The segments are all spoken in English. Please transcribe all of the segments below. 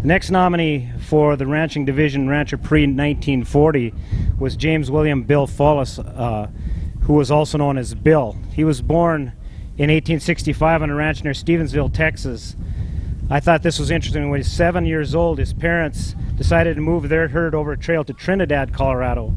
The next nominee for the ranching division, Rancher Prix 1940, was James William Bill Follis, who was also known as Bill. He was born in 1865 on a ranch near Stevensville, Texas. I thought this was interesting. When he was 7 years old, his parents decided to move their herd over a trail to Trinidad, Colorado.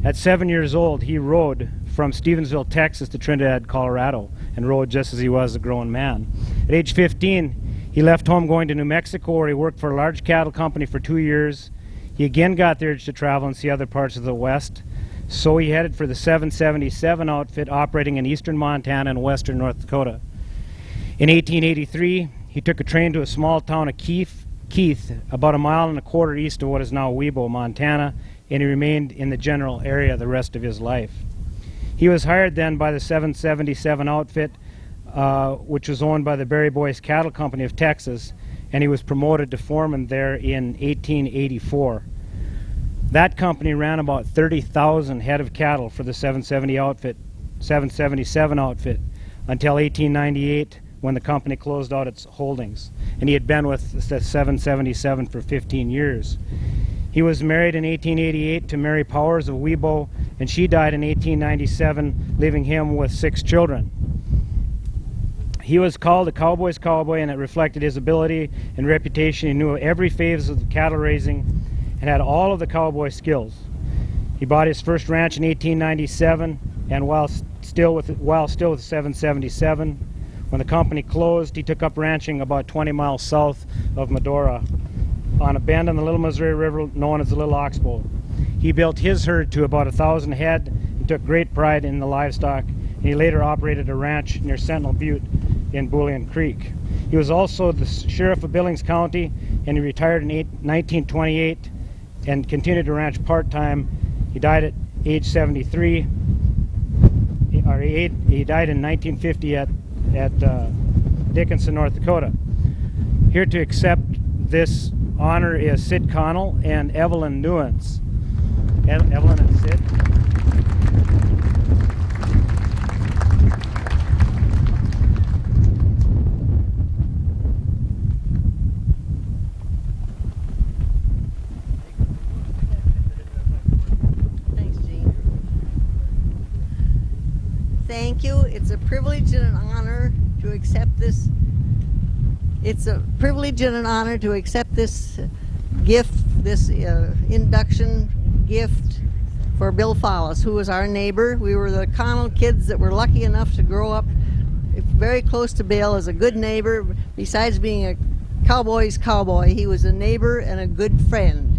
At 7 years old, he rode from Stevensville, Texas to Trinidad, Colorado, and rode just as he was a grown man. At age 15, he left home going to New Mexico, where he worked for a large cattle company for 2 years. He again got the urge to travel and see other parts of the West, so he headed for the 777 outfit operating in eastern Montana and western North Dakota. In 1883, he took a train to a small town of Keith, about 1.25 miles east of what is now Webo, Montana, and he remained in the general area the rest of his life. He was hired then by the 777 outfit, which was owned by the Berry Boys Cattle Company of Texas, and he was promoted to foreman there in 1884. That company ran about 30,000 head of cattle for the 777 outfit until 1898, when the company closed out its holdings. And he had been with the 777 for 15 years. He was married in 1888 to Mary Powers of Webo, and she died in 1897, leaving him with 6 children. He was called a cowboy's cowboy, and it reflected his ability and reputation. He knew every phase of cattle raising and had all of the cowboy skills. He bought his first ranch in 1897, and while still with 777, when the company closed, he took up ranching about 20 miles south of Medora on a bend on the Little Missouri River known as the Little Oxbow. He built his herd to about 1,000 head and took great pride in the livestock, and he later operated a ranch near Sentinel Butte in Bullion Creek. He was also the sheriff of Billings County, and he retired in 1928 and continued to ranch part-time. He died at age 73, or he died in 1950 at Dickinson, North Dakota. Here to accept this honor is Sid Connell and Evelyn Nuance. Evelyn and Sid. Thanks, Gene. Thank you. It's a privilege and an honor to accept this. It's a privilege and an honor to accept this gift, this induction gift for Bill Follis, who was our neighbor. We were the Connell kids that were lucky enough to grow up very close to Bill as a good neighbor. Besides being a cowboy's cowboy, he was a neighbor and a good friend.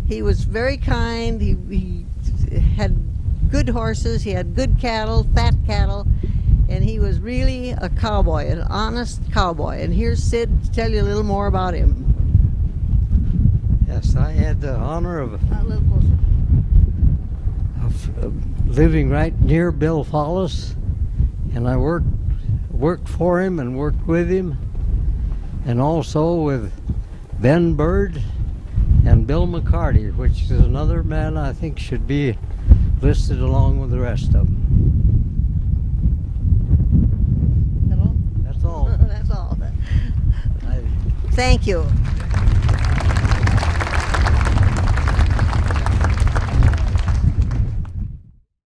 He was very kind. He had good horses. He had good cattle, fat cattle. And he was really a cowboy, an honest cowboy. And here's Sid to tell you a little more about him. Yes, I had the honor of living right near Bill Follis, and I worked for him and worked with him, and also with Ben Bird and Bill McCarty, which is another man I think should be listed along with the rest of them. That's all? That's all. That's all. Thank you.